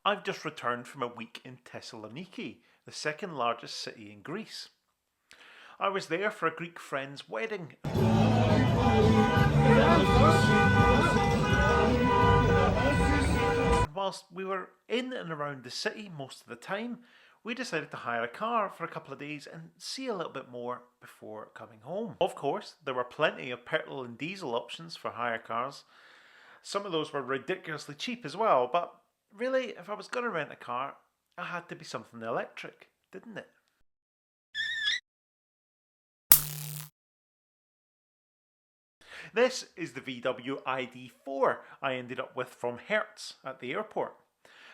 I've just returned from a week in Thessaloniki, the second largest city in Greece. I was there for a Greek friend's wedding. Whilst we were in and around the city most of the time, we decided to hire a car for a couple of days and see a little bit more before coming home. Of course, there were plenty of petrol and diesel options for hire cars. Some of those were ridiculously cheap as well, but really, if I was going to rent a car, it had to be something electric, didn't it? This is the VW ID.4 I ended up with from Hertz at the airport.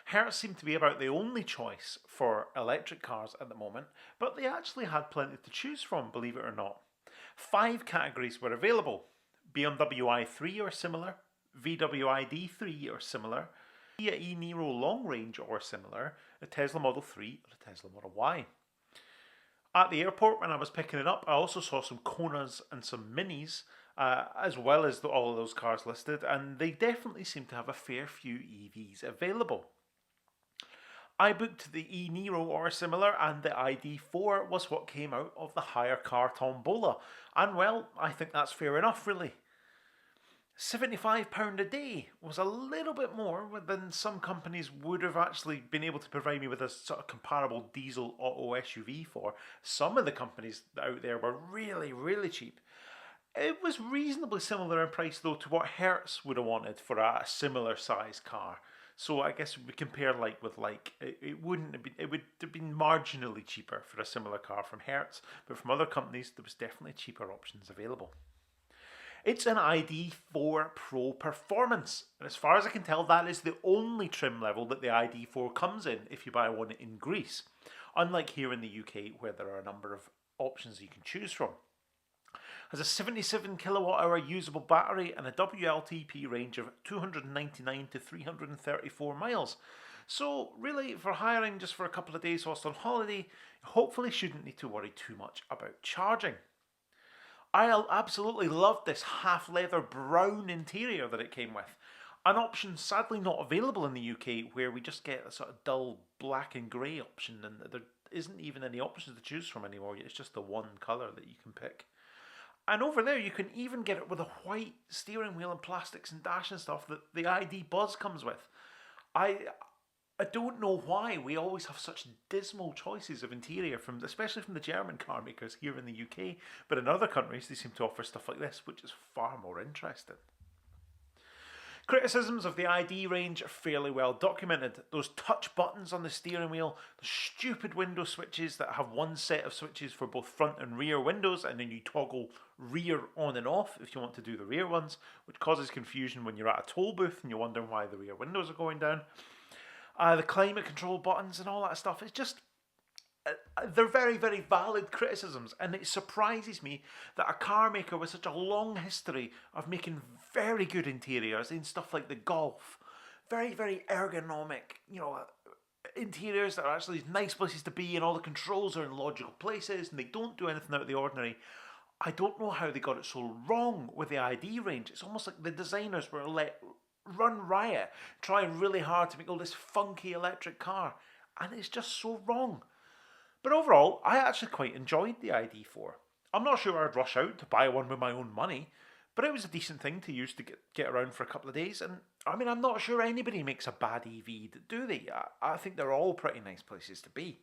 Hertz seemed to be about the only choice for electric cars at the moment, but they actually had plenty to choose from, believe it or not. 5 categories were available: BMW i3 or similar, VW ID.3 or similar, Kia e-Niro long range or similar, a Tesla Model 3 or a Tesla Model Y. At the airport, when I was picking it up, I also saw some Konas and some Minis, as well as all of those cars listed, and they definitely seem to have a fair few EVs available. I booked the e-Niro or similar, and the ID.4 was what came out of the hire car tombola, and well, I think that's fair enough really. £75 a day was a little bit more than some companies would have actually been able to provide me with a sort of comparable diesel auto SUV for. Some of the companies out there were really cheap. It was reasonably similar in price though to what Hertz would have wanted for a similar size car. So I guess we compare like with like, it wouldn't have been, it would have been marginally cheaper for a similar car from Hertz, but from other companies there was definitely cheaper options available. It's an ID.4 Pro Performance, and as far as I can tell, that is the only trim level that the ID.4 comes in if you buy one in Greece, unlike here in the UK where there are a number of options you can choose from. It has a 77 kilowatt hour usable battery and a WLTP range of 299 to 334 miles. So really, for hiring just for a couple of days whilst on holiday, you hopefully shouldn't need to worry too much about charging. I absolutely loved this half leather brown interior that it came with. An option sadly not available in the UK, where we just get a sort of dull black and grey option, and there isn't even any options to choose from anymore. It's just the one colour that you can pick. And over there you can even get it with a white steering wheel and plastics and dash and stuff that the ID Buzz comes with. I don't know why we always have such dismal choices of interior, especially from the German car makers here in the UK, but in other countries they seem to offer stuff like this, which is far more interesting. Criticisms of the ID range are fairly well documented. Those touch buttons on the steering wheel, the stupid window switches that have one set of switches for both front and rear windows, and then you toggle rear on and off if you want to do the rear ones, which causes confusion when you're at a toll booth and you're wondering why the rear windows are going down. The climate control buttons and all that stuff, it's just, they're very valid criticisms, and it surprises me that a car maker with such a long history of making very good interiors in stuff like the Golf, very ergonomic, interiors that are actually nice places to be, and all the controls are in logical places and they don't do anything out of the ordinary. I don't know how they got it so wrong with the ID range. It's almost like the designers were let run riot, trying really hard to make all this funky electric car, and it's just so wrong. But overall, I actually quite enjoyed the ID.4. I'm not sure I'd rush out to buy one with my own money, but it was a decent thing to use to get around for a couple of days, and I'm not sure anybody makes a bad EV, do they? I think they're all pretty nice places to be.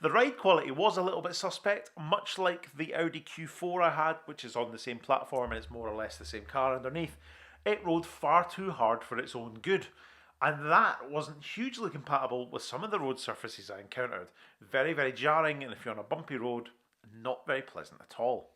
The ride quality was a little bit suspect, much like the Audi Q4 I had, which is on the same platform and it's more or less the same car underneath. It rode far too hard for its own good, and that wasn't hugely compatible with some of the road surfaces I encountered. Very jarring, and if you're on a bumpy road, not very pleasant at all.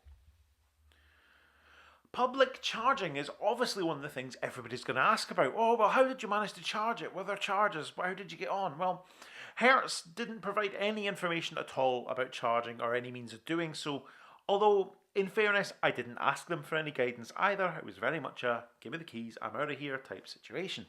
Public charging is obviously one of the things everybody's going to ask about. Oh, well, how did you manage to charge it? Were there charges? How did you get on? Well, Hertz didn't provide any information at all about charging or any means of doing so, although in fairness, I didn't ask them for any guidance either. It was very much a give me the keys, I'm out of here type situation.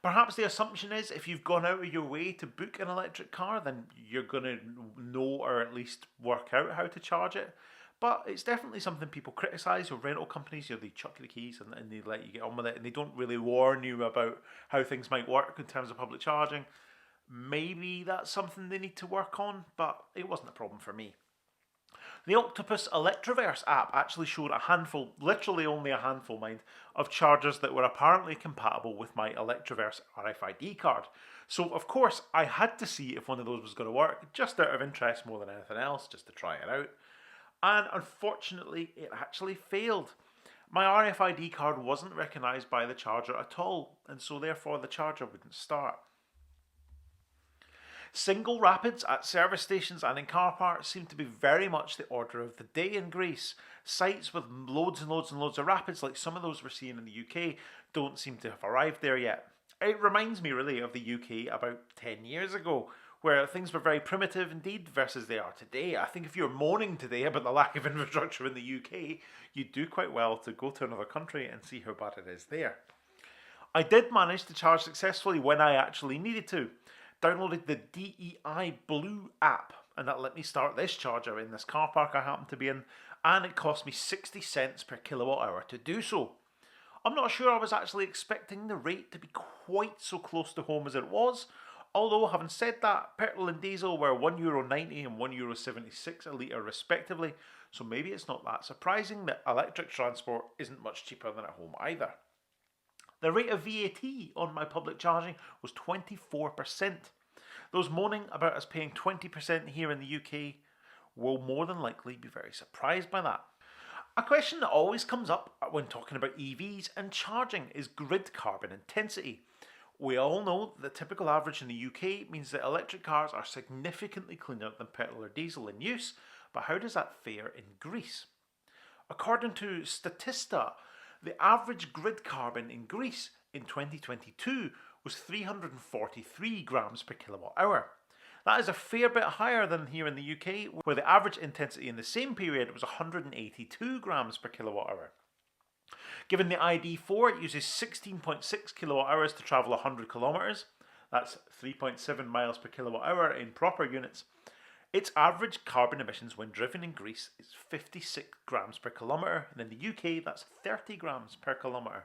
Perhaps the assumption is if you've gone out of your way to book an electric car, then you're going to know or at least work out how to charge it. But it's definitely something people criticise with rental companies. They chuck you the keys and they let you get on with it, and they don't really warn you about how things might work in terms of public charging. Maybe that's something they need to work on, but it wasn't a problem for me. The Octopus Electroverse app actually showed a handful, literally only a handful, mind, of chargers that were apparently compatible with my Electroverse RFID card. So, of course, I had to see if one of those was going to work, just out of interest more than anything else, just to try it out. And unfortunately, it actually failed. My RFID card wasn't recognised by the charger at all, and so therefore the charger wouldn't start. Single rapids at service stations and in car parks seem to be very much the order of the day in Greece. Sites with loads and loads and loads of rapids, like some of those we're seeing in the UK, don't seem to have arrived there yet. It reminds me really of the UK about 10 years ago, where things were very primitive indeed versus they are today. I think if you're moaning today about the lack of infrastructure in the UK, you'd do quite well to go to another country and see how bad it is there. I did manage to charge successfully when I actually needed to. Downloaded the DEI Blue app, and that let me start this charger in this car park I happen to be in, and it cost me 60 cents per kilowatt hour to do so. I'm not sure I was actually expecting the rate to be quite so close to home as it was, although having said that, petrol and diesel were €1.90 and €1.76 a litre respectively, so maybe it's not that surprising that electric transport isn't much cheaper than at home either. The rate of VAT on my public charging was 24%. Those moaning about us paying 20% here in the UK will more than likely be very surprised by that. A question that always comes up when talking about EVs and charging is grid carbon intensity. We all know that the typical average in the UK means that electric cars are significantly cleaner than petrol or diesel in use, but how does that fare in Greece? According to Statista, the average grid carbon in Greece in 2022 was 343 grams per kilowatt hour. That is a fair bit higher than here in the UK, where the average intensity in the same period was 182 grams per kilowatt hour. Given the ID.4, it uses 16.6 kilowatt hours to travel 100 kilometres. That's 3.7 miles per kilowatt hour in proper units. Its average carbon emissions when driven in Greece is 56 grams per kilometre, and in the UK that's 30 grams per kilometre.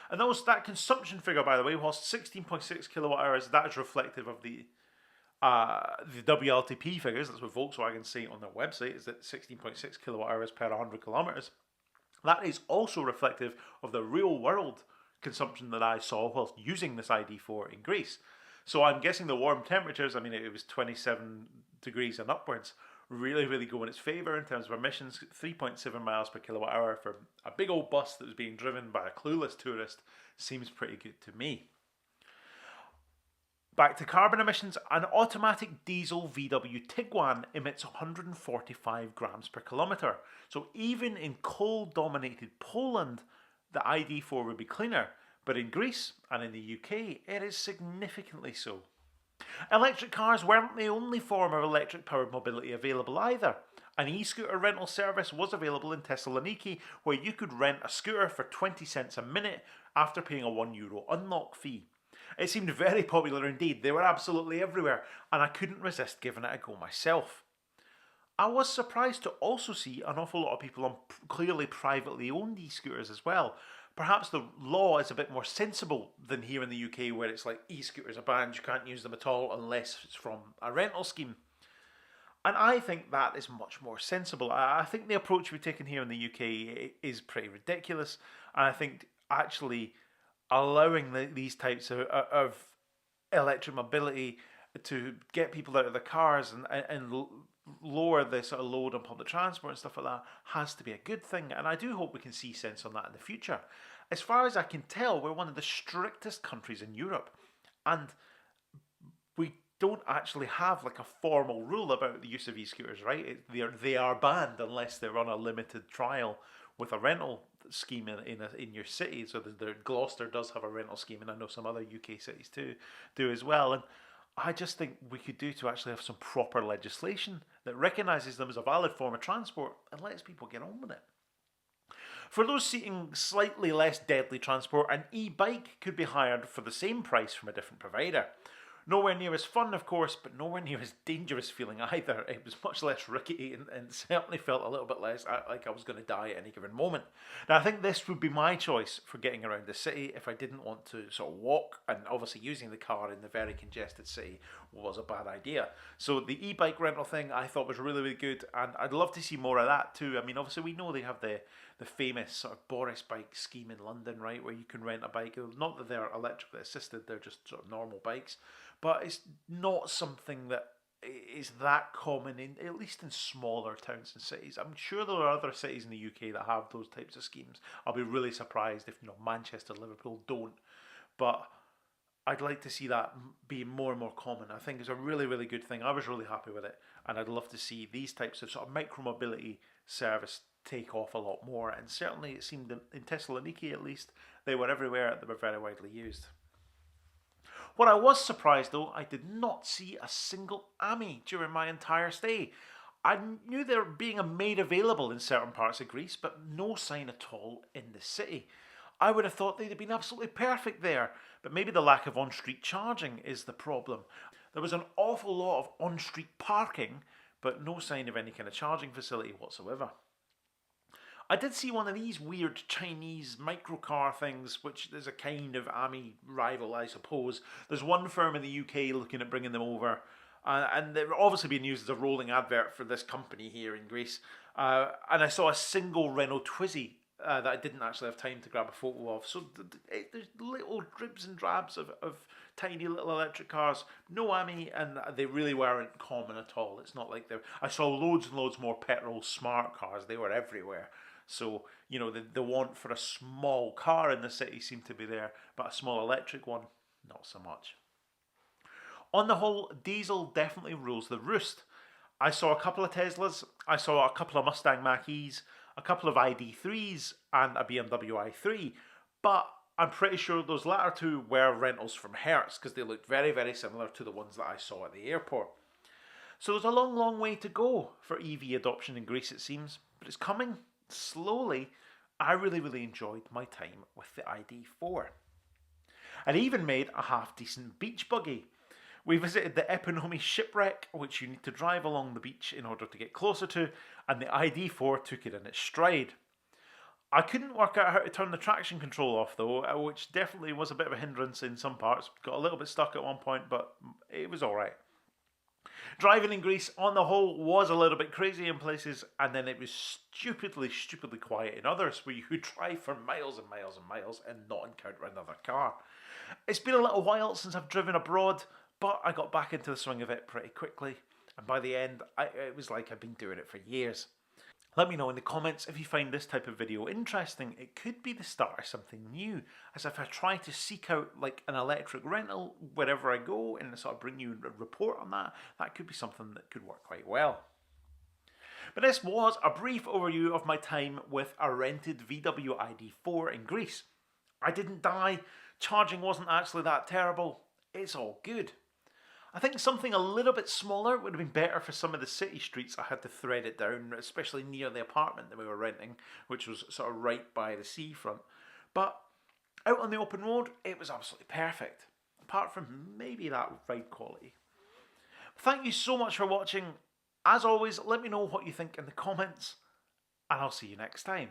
And that consumption figure, by the way, whilst 16.6 kilowatt hours, that is reflective of the WLTP figures. That's what Volkswagen say on their website, is that 16.6 kilowatt hours per 100 kilometres. That is also reflective of the real world consumption that I saw whilst using this ID.4 in Greece. So I'm guessing the warm temperatures, I mean it was 27 degrees and upwards, really go in its favour in terms of emissions. 3.7 miles per kilowatt hour for a big old bus that was being driven by a clueless tourist seems pretty good to me. Back to carbon emissions, an automatic diesel VW Tiguan emits 145 grams per kilometre. So even in coal-dominated Poland, the ID.4 would be cleaner. But in Greece and in the UK, it is significantly so. Electric cars weren't the only form of electric-powered mobility available either. An e-scooter rental service was available in Thessaloniki, where you could rent a scooter for 20 cents a minute after paying a €1 unlock fee. It seemed very popular indeed. They were absolutely everywhere, and I couldn't resist giving it a go myself. I was surprised to also see an awful lot of people on clearly privately owned e-scooters as well. Perhaps the law is a bit more sensible than here in the UK, where it's like e-scooters are banned, you can't use them at all unless it's from a rental scheme. And I think that is much more sensible. I think the approach we've taken here in the UK is pretty ridiculous, and I think actually allowing these types of electric mobility to get people out of the cars and lower the sort of load on public transport and stuff like that has to be a good thing, and I do hope we can see sense on that in the future. As far as I can tell, we're one of the strictest countries in Europe, and we don't actually have like a formal rule about the use of e-scooters, right? They are banned unless they're on a limited trial with a rental scheme in your city. So Gloucester does have a rental scheme, and I know some other UK cities too do as well. And I just think we could do to actually have some proper legislation that recognises them as a valid form of transport and lets people get on with it. For those seeking slightly less deadly transport, an e-bike could be hired for the same price from a different provider. Nowhere near as fun, of course, but nowhere near as dangerous feeling either. It was much less rickety and certainly felt a little bit less like I was going to die at any given moment. Now, I think this would be my choice for getting around the city if I didn't want to sort of walk, and obviously using the car in the very congested city was a bad idea. So the e-bike rental thing I thought was really, really good, and I'd love to see more of that too. I mean, obviously we know they have the famous sort of Boris bike scheme in London, right, where you can rent a bike. Not that they're electrically assisted, they're just sort of normal bikes. But it's not something that is that common, at least in smaller towns and cities. I'm sure there are other cities in the UK that have those types of schemes. I'll be really surprised if Manchester, Liverpool don't. But I'd like to see that be more and more common. I think it's a really, really good thing. I was really happy with it, and I'd love to see these types of sort of micromobility service take off a lot more. And certainly it seemed in Thessaloniki, at least, they were everywhere. They were very widely used. What I was surprised though, I did not see a single AMI during my entire stay. I knew they were being made available in certain parts of Greece, but no sign at all in the city. I would have thought they'd have been absolutely perfect there, but maybe the lack of on-street charging is the problem. There was an awful lot of on-street parking, but no sign of any kind of charging facility whatsoever. I did see one of these weird Chinese microcar things, which is a kind of AMI rival, I suppose. There's one firm in the UK looking at bringing them over, and they're obviously being used as a rolling advert for this company here in Greece. And I saw a single Renault Twizy that I didn't actually have time to grab a photo of. So there's little dribs and drabs of tiny little electric cars. No AMI, and they really weren't common at all. It's not like I saw loads and loads more petrol smart cars. They were everywhere. So, the want for a small car in the city seemed to be there, but a small electric one, not so much. On the whole, diesel definitely rules the roost. I saw a couple of Teslas, I saw a couple of Mustang Mach-E's, a couple of ID.4s, and a BMW i3, but I'm pretty sure those latter two were rentals from Hertz, because they looked very, very similar to the ones that I saw at the airport. So there's a long, long way to go for EV adoption in Greece, it seems, but it's coming. Slowly. I really, really enjoyed my time with the ID.4. I even made a half-decent beach buggy. We visited the Eponome shipwreck, which you need to drive along the beach in order to get closer to, and the ID.4 took it in its stride. I couldn't work out how to turn the traction control off though, which definitely was a bit of a hindrance in some parts. Got a little bit stuck at one point, but it was alright. Driving in Greece, on the whole, was a little bit crazy in places, and then it was stupidly, stupidly quiet in others, where you could drive for miles and miles and miles and not encounter another car. It's been a little while since I've driven abroad, but I got back into the swing of it pretty quickly, and by the end, it was like I'd been doing it for years. Let me know in the comments if you find this type of video interesting. It could be the start of something new, as if I try to seek out like an electric rental wherever I go and sort of bring you a report on that. That could be something that could work quite well. But this was a brief overview of my time with a rented VW ID.4 in Greece. I didn't die, charging wasn't actually that terrible, it's all good. I think something a little bit smaller would have been better for some of the city streets I had to thread it down, especially near the apartment that we were renting, which was sort of right by the seafront. But out on the open road, it was absolutely perfect, apart from maybe that ride quality. Thank you so much for watching. As always, let me know what you think in the comments, and I'll see you next time.